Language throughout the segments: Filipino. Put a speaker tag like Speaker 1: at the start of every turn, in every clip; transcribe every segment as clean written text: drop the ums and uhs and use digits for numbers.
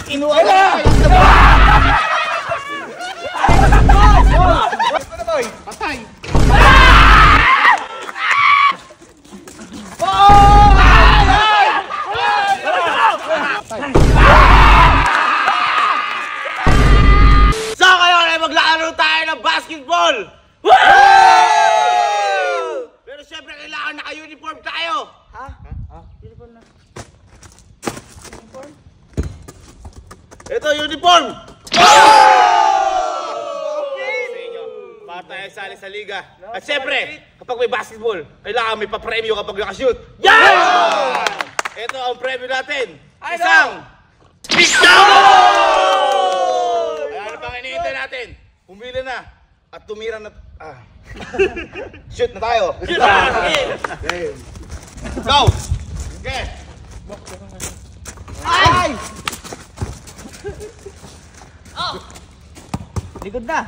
Speaker 1: Kinuha na! Patay!
Speaker 2: So kayo na maglaro tayo ng basketball! Pero syempre kailangan naka-uniform tayo!
Speaker 1: Ha? Uniform na. Uniform?
Speaker 2: Ito, uniform! Para tayo sali sa liga. At syempre, kapag may basketball, kailangan may papremyo kapag nakashoot. Yan! Ito ang premyo natin. Isang picture! Ano pang iniintay natin? Pumili na. At tumira na. Shoot na tayo. Go! Okay.
Speaker 1: Ay! Likod na.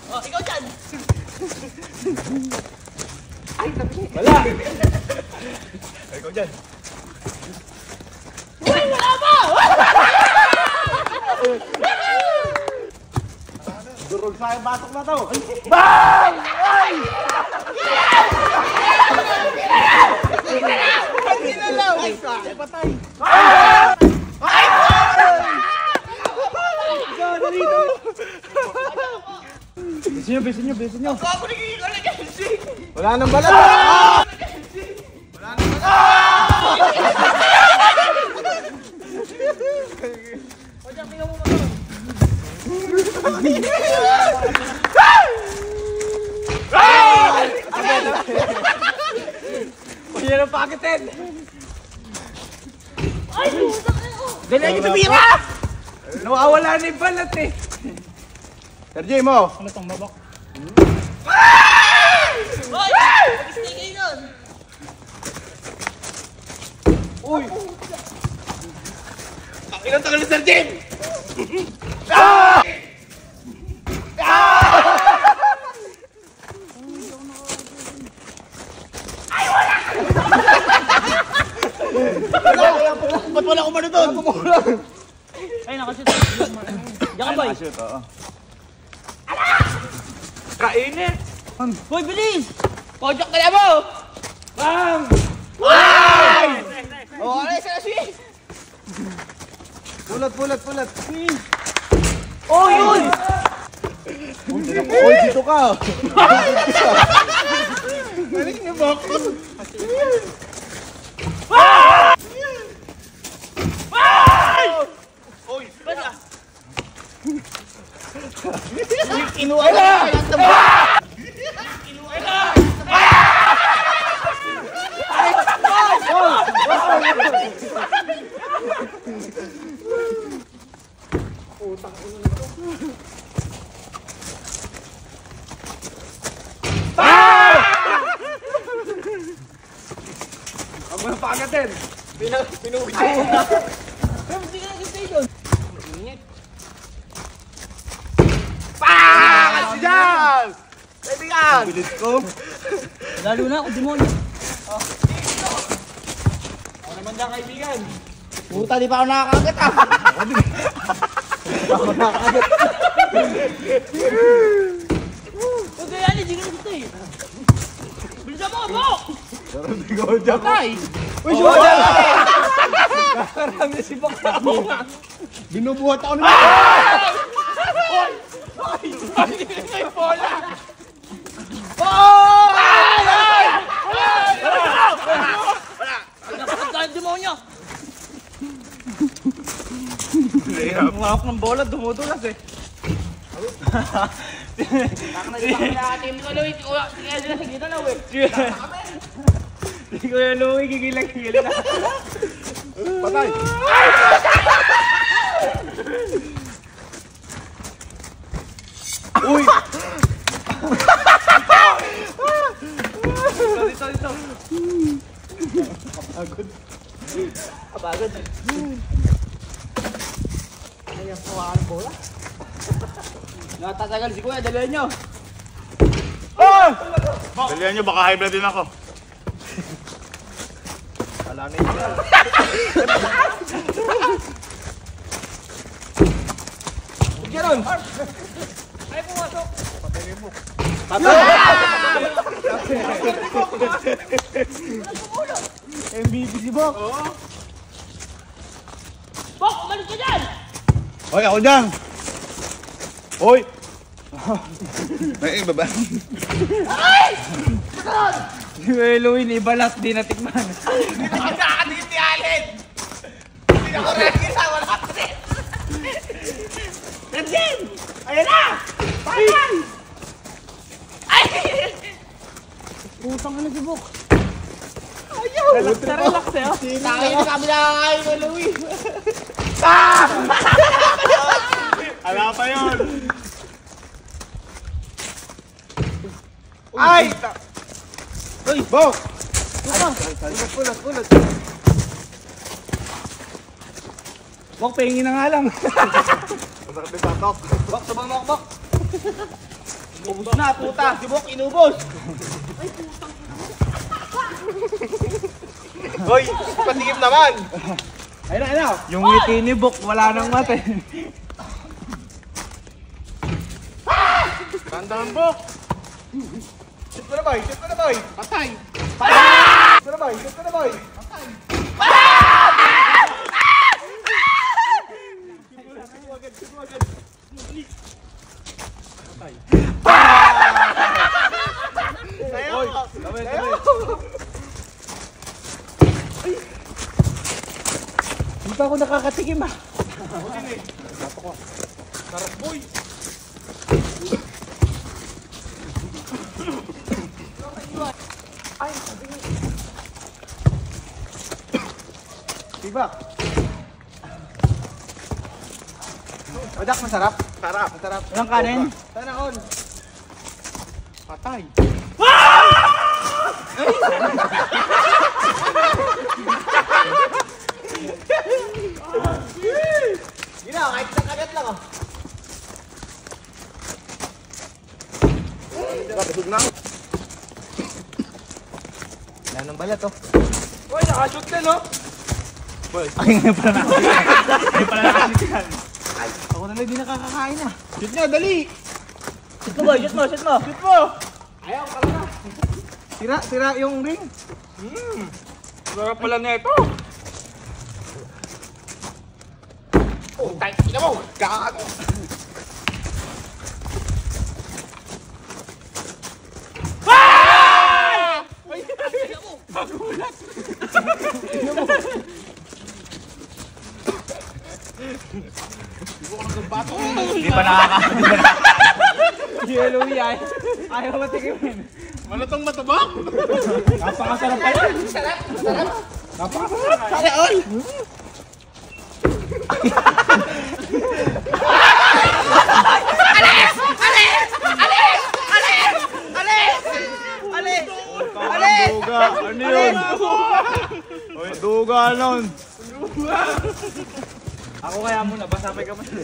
Speaker 3: Oh, ikaw dyan!
Speaker 1: Wala!
Speaker 2: Ikaw dyan.
Speaker 3: Uy, wala pa!
Speaker 1: Durog sa aking batok na to. Bang! Ay! Ay! Patay! Besin nyo.
Speaker 3: Ako nagiging ka na Genshin!
Speaker 1: Wala nang balat! Wala nang balat!
Speaker 3: O, dyan, tingnan mo mo.
Speaker 1: Pwede na pakitin!
Speaker 3: Ay, puta kayo!
Speaker 1: Dali nyo tumira! Nawawala na yung balat eh! Sergey mo! Ano tong babak?
Speaker 3: Hoy! Mag-stay kayo nun!
Speaker 1: Uy!
Speaker 2: Ang ilang tagal ni Sir Jim! Ba't wala kumano doon?
Speaker 3: Ay, nakashoot. Diyan ka, boy.
Speaker 1: Shoot, oo.
Speaker 2: Kainit!
Speaker 3: Boy, bilis! Pojok kaya mo!
Speaker 1: Bang!
Speaker 3: Oh, ano yung sinaswi?
Speaker 1: Pulat!
Speaker 3: Oh, yun!
Speaker 1: Uy, dito ka! Balik niyo ba ako?
Speaker 2: Uy!
Speaker 3: Basta!
Speaker 1: Kinuha na! Ang mga pagatin! Pinuwi ko na!
Speaker 3: Pero hindi ka nag-stay doon.
Speaker 2: Kasi dyan! Kaibigan!
Speaker 1: Bilis ko!
Speaker 3: Lalo na ako, demonyo.
Speaker 1: Ako naman na kaibigan!
Speaker 3: Puta, di pa ako nakakagat ah.
Speaker 1: Ako nakakagat!
Speaker 3: Huwag kaya yan, hindi ka nag-stay. Bilisan mo, mo!
Speaker 1: Hindi ko dyan!
Speaker 3: Tay!
Speaker 1: Uy, shoot! Karami si Bakta mo! Binubuhat ako naman!
Speaker 3: May bola! Nakakot ka yung demonyo!
Speaker 1: Umahap ng bola, dumudulas eh!
Speaker 3: Team ko, Louie. Sige, sila sa gitna na, wey.
Speaker 1: Hindi ko yung Louie, gigilang na! Patay! Uy! Dito! Agod!
Speaker 3: Kapagod.
Speaker 1: Ano yung pawakan ng bola?
Speaker 3: Natatagal si Kuya, dalayan nyo.
Speaker 2: Dalihan nyo, baka high blood din ako.
Speaker 1: Wala na yun. Ganon!
Speaker 3: Ay, pumasok.
Speaker 1: MVP si Bok.
Speaker 3: Bok, umalis ka dyan!
Speaker 1: Hoy, ako dyan. Hoy. May iba ba? Si Eloy, ibalat, di natikman.
Speaker 2: Hindi na magkakadikit ni Allen! Hindi na ko ready sa wala pa rin!
Speaker 3: Nandiyan! Ayan na! Payan! Ay! Putang ka na si Bok. Ayaw! Relax na relax eh.
Speaker 2: Tayo na kami nakakain mo, Louie!
Speaker 1: Ala pa yun. Ay! Hoy, Bok! Pulat. Bok, pahingin na nga lang. Masakit yung patok.
Speaker 2: Bok, sabang Bok! Ubus na, puta! Si Bok, inubos! Hoy, patigim naman!
Speaker 1: Ayun na. Yung ngiti ni Bok, wala nang mata.
Speaker 2: Tandaan, Bok!
Speaker 1: Shoot ko na, boy!
Speaker 2: Patay!
Speaker 1: Shoot ko na, boy! Hindi pa ako nakakatikim ah.
Speaker 2: Sarap, boy!
Speaker 1: Diba? Wadak, masarap.
Speaker 2: Sarap!
Speaker 1: Masarap. Walang kanin? Sana all.
Speaker 2: Patay!
Speaker 1: Gina, kahit isang kagat lang oh.
Speaker 2: Busog na!
Speaker 1: Wala nang balat oh.
Speaker 2: Boy, nakashoot na, no?
Speaker 1: Ay, ngayon pala nakakita. Ngayon pala nakakita. Ako na lang di nakakakain ah.
Speaker 2: Shoot nyo, dali!
Speaker 3: Shoot mo, boy. Shoot mo.
Speaker 2: Shoot mo!
Speaker 1: Ayaw ka na. Sira yung ring.
Speaker 2: Sarap pala na ito! Oh, tayo! Ina mo! Gago!
Speaker 1: Hindi pa nakakakain. Yellow yan. Ayaw matikimin.
Speaker 2: Malatong matubak!
Speaker 1: Napakasarap pala. Napakasarap.
Speaker 2: Sana all!
Speaker 1: Duga. Ano yun? Oy, duga nun. Ako kaya muna, basapay ka muna.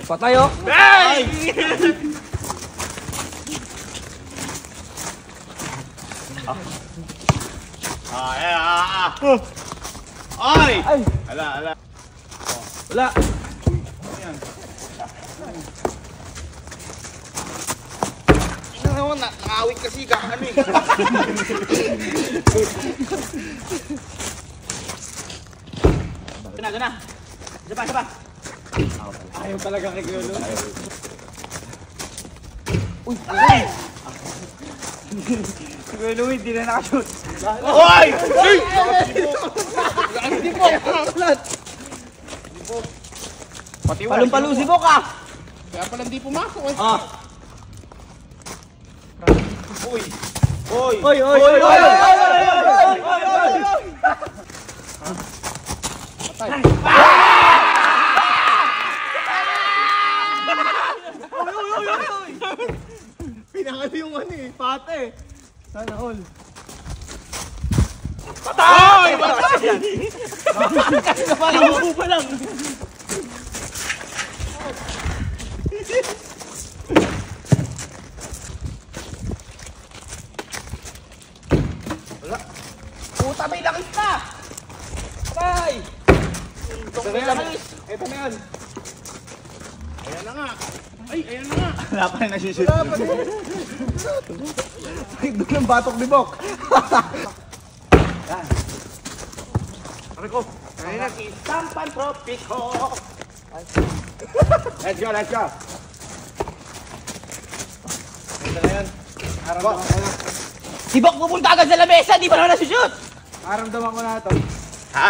Speaker 1: Patay oh.
Speaker 2: Hey! Ay!
Speaker 1: Ay,
Speaker 2: Ala!
Speaker 1: wala.
Speaker 2: Ina naman, nakawit kasi ka. Ano eh?
Speaker 3: Gana. Isa pa.
Speaker 1: Ayaw talaga kay Kuya Lolo.
Speaker 3: Uy! Ay!
Speaker 1: Si Kuya Lolo hindi na nakashoot.
Speaker 2: Hoy! Hey!
Speaker 1: Hindi po. Patiwan.
Speaker 3: Palong-palo si Bok ah!
Speaker 2: Kaya pala hindi pumasok eh.
Speaker 3: Ah!
Speaker 2: Uy!
Speaker 1: Oy! Pinakali yung ano eh, pate. Sana all.
Speaker 2: Patay!
Speaker 3: Nabuko pa lang!
Speaker 2: Puta
Speaker 3: sabay langis na! Sabay!
Speaker 1: Ito na yan. Ito na yan.
Speaker 2: Ayan na nga. Ay, ayan na nga.
Speaker 1: Wala pa rin nasushoot. Ay, doon ang batok ni Bok. Yan.
Speaker 2: Aray ko. Ayun na. Isang pantropiko.
Speaker 1: Let's go, let's go. Ito na yan. Aramdaman ko na.
Speaker 3: Si Bok pupunta agad sa lamesa, di pa naman nasushoot!
Speaker 1: Aramdaman ko na ito.
Speaker 2: Ha?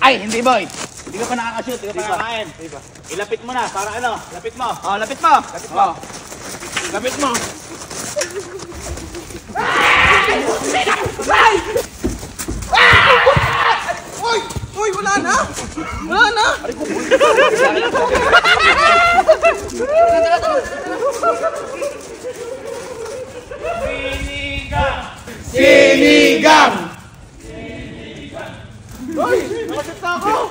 Speaker 3: Ay, hindi boy!
Speaker 2: Hindi ka pa nakakashoot, hindi ka pa nakakain. Ilapit mo na, para ano? Lapit mo.
Speaker 3: Oh, lapit mo!
Speaker 2: Lapit mo. Lapit mo.
Speaker 1: Uy, wala na! Wala na!
Speaker 2: Sinigang!
Speaker 1: Uy, nakashoot na ako!